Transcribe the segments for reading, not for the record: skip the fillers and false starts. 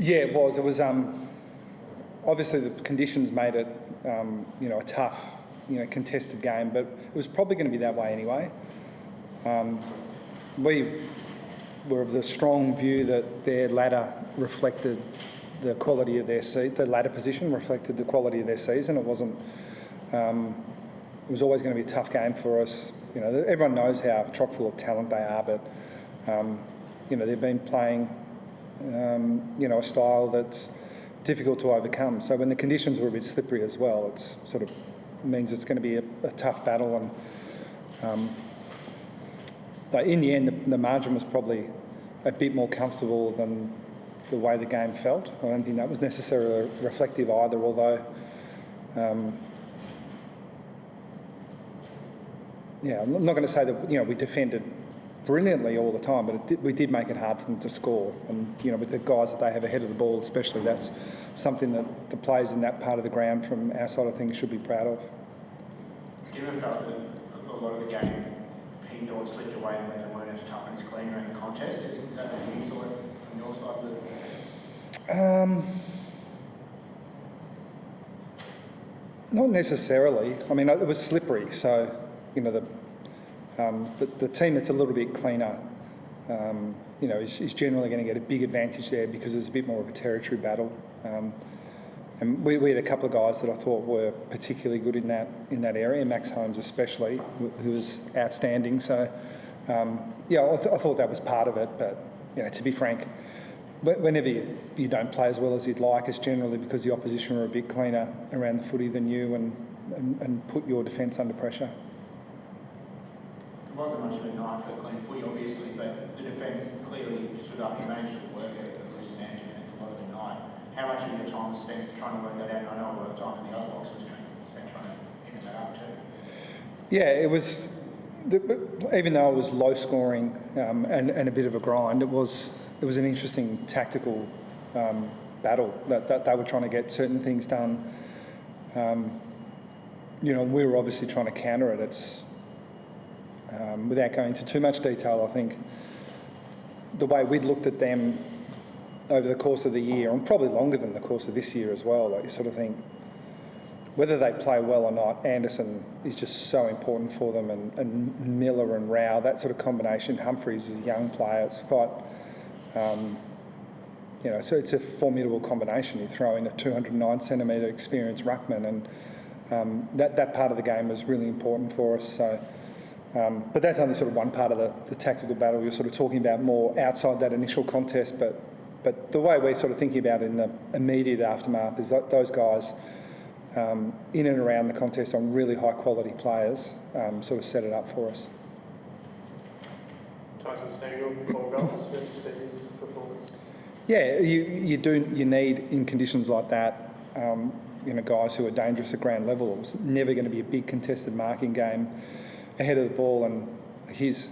Yeah, it was. It was obviously the conditions made it, a tough, contested game, but it was probably going to be that way anyway. We were of the strong view that their ladder reflected the quality of their season. The ladder position reflected the quality of their season. It wasn't. It was always going to be a tough game for us. Everyone knows how chock full of talent they are, but they've been playing, a style that's difficult to overcome. So when the conditions were a bit slippery as well, it's sort of means it's going to be a tough battle. And but in the end, the margin was probably a bit more comfortable than the way the game felt. I don't think that was necessarily reflective either, although. I'm not going to say that we defended brilliantly all the time, but we did make it hard for them to score. And with the guys that they have ahead of the ball, especially, that's something that the players in that part of the ground from our side of things should be proud of. Do you ever felt that a lot of the game he thought slipped away when they weren't as tough and as clean in the contest? Is that what you thought on your side of it? Not necessarily. I mean, it was slippery, so. The team that's a little bit cleaner, is generally going to get a big advantage there because there's a bit more of a territory battle. And we had a couple of guys that I thought were particularly good in that area, Max Holmes especially, who was outstanding. So, I thought that was part of it. But, to be frank, whenever you don't play as well as you'd like, it's generally because the opposition are a bit cleaner around the footy than you and put your defence under pressure. It wasn't much of a night for clean footy, obviously, but the defence clearly stood up. You managed to work out the loose man defence a lot of the night. How much of your time was spent trying to work that out? I know a lot of time in the other box was spent trying to pick that up too. Yeah, it was. Even though it was low scoring and a bit of a grind, it was an interesting tactical battle that they were trying to get certain things done. And we were obviously trying to counter it. It's without going into too much detail, I think the way we'd looked at them over the course of the year, and probably longer than the course of this year as well, like you sort of think, whether they play well or not, Anderson is just so important for them, and Miller and Rao, that sort of combination. Humphreys is a young player. It's quite, so it's a formidable combination. You throw in a 209 centimetre experienced ruckman, and that part of the game was really important for us. So. But that's only sort of one part of the tactical battle. You're sort of talking about more outside that initial contest, but the way we're sort of thinking about it in the immediate aftermath is that those guys in and around the contest on really high quality players sort of set it up for us. Tyson Stengel, 4 goals. How did you see his performance? Yeah, you need in conditions like that. Guys who are dangerous at ground level. It was never going to be a big contested marking game ahead of the ball, and he's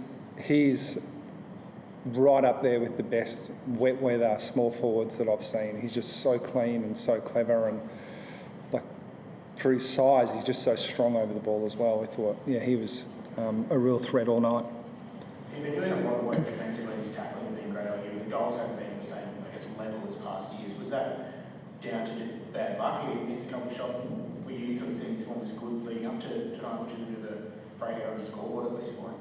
right up there with the best wet weather small forwards that I've seen. He's just so clean and so clever, and like for his size, he's just so strong over the ball as well. We thought, he was a real threat all night. He's been doing a lot of work defensively. His tackling has been great all year. The goals haven't been the same, level as past years. Was that down to just bad luck? He missed a couple of shots, and were you sort of seeing his form was good leading up to tonight, which is a bit of a breakout on the scoreboard at least for him?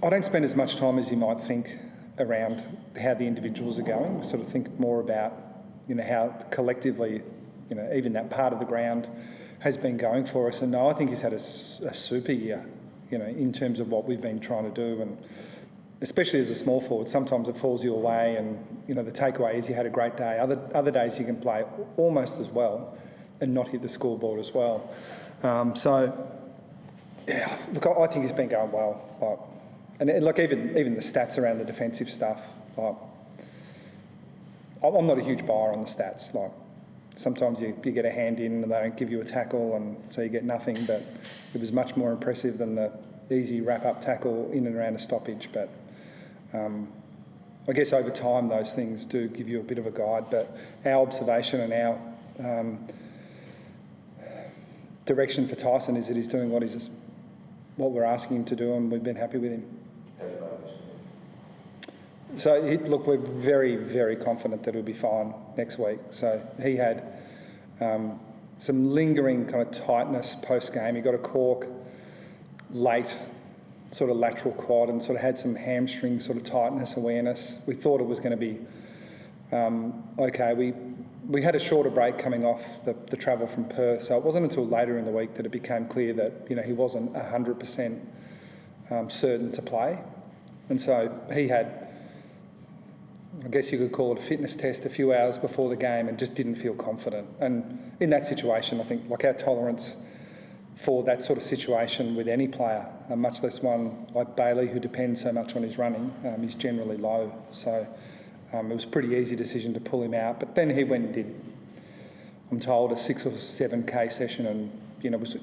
I don't spend as much time as you might think around how the individuals are going. I sort of think more about, how collectively, even that part of the ground has been going for us. And no, I think he's had a super year, in terms of what we've been trying to do. And especially as a small forward, sometimes it falls your way, and, the takeaway is you had a great day. Other days you can play almost as well and not hit the scoreboard as well. Look, I think he's been going well. And look, even the stats around the defensive stuff, I'm not a huge buyer on the stats. Like, sometimes you get a hand in and they don't give you a tackle, and so you get nothing. But it was much more impressive than the easy wrap-up tackle in and around a stoppage. But I guess over time those things do give you a bit of a guide. But our observation and our direction for Tyson is that he's doing what we're asking him to do, and we've been happy with him. So, look, we're very, very confident that he'll be fine next week. So he had some lingering kind of tightness post-game. He got a cork late, sort of lateral quad, and sort of had some hamstring sort of tightness awareness. We thought it was going to be okay. We had a shorter break coming off the travel from Perth, so it wasn't until later in the week that it became clear that he wasn't 100% certain to play, and so he had, I guess you could call it a fitness test a few hours before the game and just didn't feel confident. And in that situation, I think our tolerance for that sort of situation with any player, much less one like Bailey who depends so much on his running, is generally low. So it was a pretty easy decision to pull him out. But then he went and did, I'm told, a 6 or 7K session, and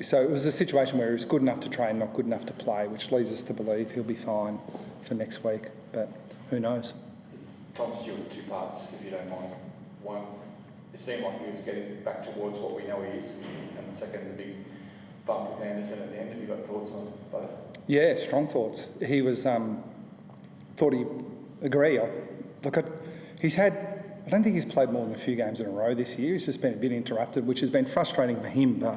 so it was a situation where he was good enough to train, not good enough to play, which leads us to believe he'll be fine for next week. But who knows? Tom Stewart, 2 parts, if you don't mind. One, it seemed like he was getting back towards what we know he is, and the second, the big bump with Anderson at the end. Have you got thoughts on both? Yeah, strong thoughts. He was, thought he, agree. He's had, I don't think he's played more than a few games in a row this year. He's just been a bit interrupted, which has been frustrating for him, but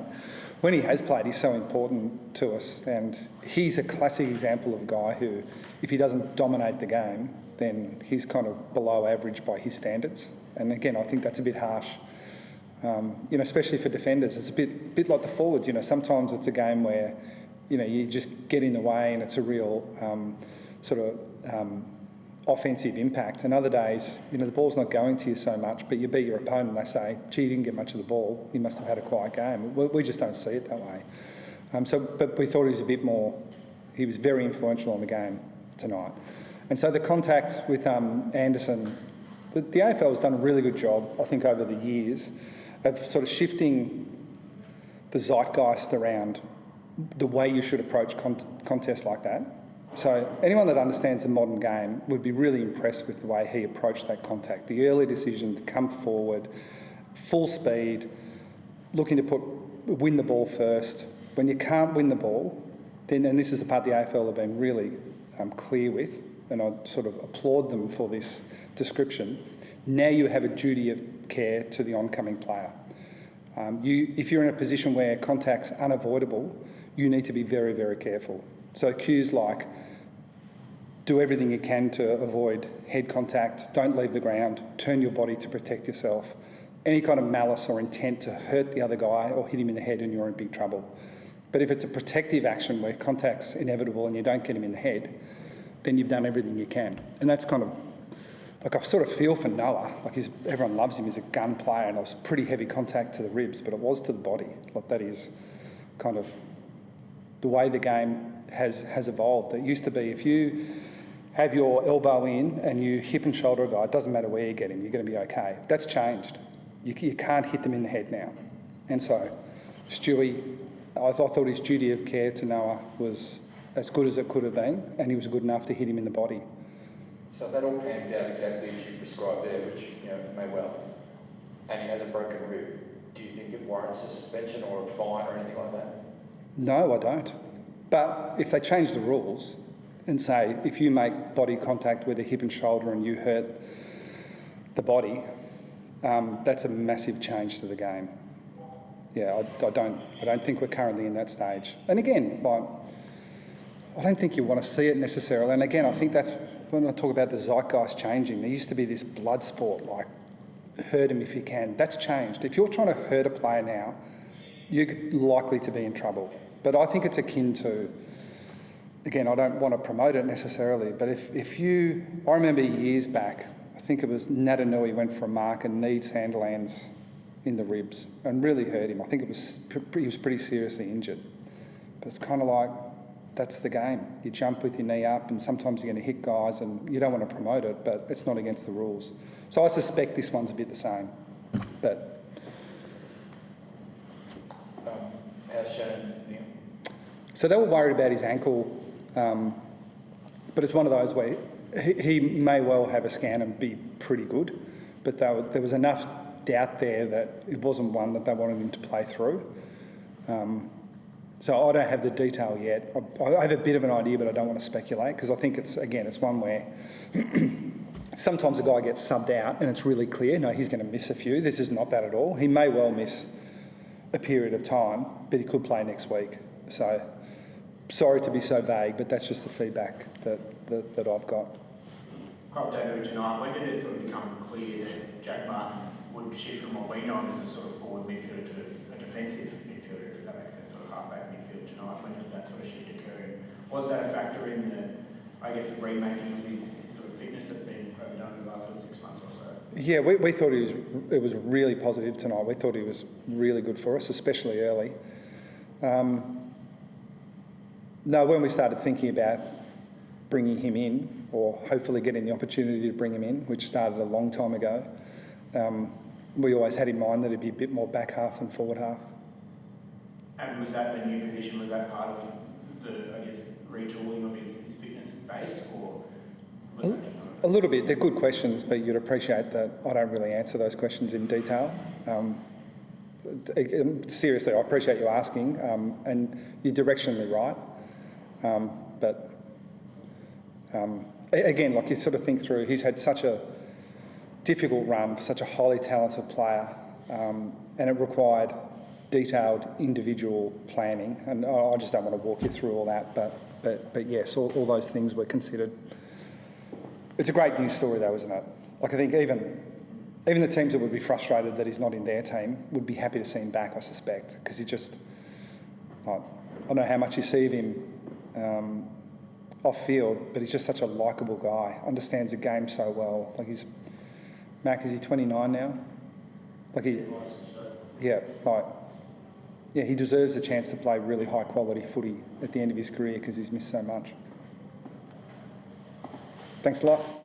when he has played, he's so important to us, and he's a classic example of a guy who, if he doesn't dominate the game, then he's kind of below average by his standards. And again, I think that's a bit harsh, especially for defenders. It's a bit like the forwards. Sometimes it's a game where, you just get in the way and it's a real offensive impact. And other days, the ball's not going to you so much, but you beat your opponent and they say, gee, you didn't get much of the ball. You must have had a quiet game. We just don't see it that way. But we thought he was a bit more, he was very influential on the game tonight. And so the contact with Anderson, the AFL has done a really good job, I think, over the years of sort of shifting the zeitgeist around the way you should approach contests like that. So anyone that understands the modern game would be really impressed with the way he approached that contact. The early decision to come forward, full speed, looking to win the ball first. When you can't win the ball, then, and this is the part the AFL have been really clear with, and I sort of applaud them for this description, now you have a duty of care to the oncoming player. If you're in a position where contact's unavoidable, you need to be very, very careful. So cues like, do everything you can to avoid head contact, don't leave the ground, turn your body to protect yourself. Any kind of malice or intent to hurt the other guy or hit him in the head and you're in big trouble. But if it's a protective action where contact's inevitable and you don't get him in the head, then you've done everything you can. And that's kind of, I sort of feel for Noah. Everyone loves him, he's a gun player, and it was pretty heavy contact to the ribs, but it was to the body. That is kind of the way the game has evolved. It used to be if you have your elbow in and you hip and shoulder a guy, it doesn't matter where you get him, you're going to be okay. That's changed. You can't hit them in the head now. And so Stewie, I thought his duty of care to Noah was as good as it could have been, and he was good enough to hit him in the body. So if that all pans out exactly as you prescribed there, which may well, and he has a broken rib, do you think it warrants a suspension or a fine or anything like that? No, I don't. But if they change the rules and say if you make body contact with a hip and shoulder and you hurt the body, that's a massive change to the game. Yeah, I don't think we're currently in that stage. And again, I don't think you want to see it necessarily. And again, I think that's when I talk about the zeitgeist changing. There used to be this blood sport, like hurt him if you can. That's changed. If you're trying to hurt a player now, you're likely to be in trouble. But I think it's akin to, again, I don't want to promote it necessarily, but I remember years back, I think it was Natanui went for a mark and kneed Sandilands in the ribs and really hurt him. I think he was pretty seriously injured. But it's kind of like, that's the game. You jump with your knee up and sometimes you're going to hit guys and you don't want to promote it, but it's not against the rules. So I suspect this one's a bit the same. But how's Shannon? So they were worried about his ankle, but it's one of those where he may well have a scan and be pretty good, but there was enough doubt there that it wasn't one that they wanted him to play through. So I don't have the detail yet. I have a bit of an idea, but I don't want to speculate because I think it's one where sometimes a guy gets subbed out and it's really clear, no, he's going to miss a few. This is not that at all. He may well miss a period of time, but he could play next week. So, sorry to be so vague, but that's just the feedback that I've got. Club debut tonight, when did it sort of become clear that Jack Martin would shift from what we know as a sort of forward midfielder to a defensive midfielder, if that makes sense, sort of half-back midfield tonight? When did that sort of shift occur? Was that a factor in the, I guess, the remaking of his sort of fitness that's been overdone in the last sort of 6 months or so? Yeah, we thought it was really positive tonight. We thought he was really good for us, especially early. No, when we started thinking about bringing him in, or hopefully getting the opportunity to bring him in, which started a long time ago, we always had in mind that it'd be a bit more back half than forward half. And was that the new position, was that part of the, I guess, retooling of his fitness base, or was that just not? A little bit. They're good questions, but you'd appreciate that I don't really answer those questions in detail. Seriously, I appreciate you asking, and you're directionally right. But again, like you sort of think through, he's had such a difficult run for such a highly talented player, and it required detailed individual planning. And I just don't want to walk you through all that, but yes, all those things were considered. It's a great news story though, isn't it? Like I think even the teams that would be frustrated that he's not in their team would be happy to see him back, I suspect, because he just, I don't know how much you see of him off field, but he's just such a likeable guy, understands the game so well. Like Mac, is he 29 now? Like he deserves a chance to play really high quality footy at the end of his career because he's missed so much. Thanks a lot.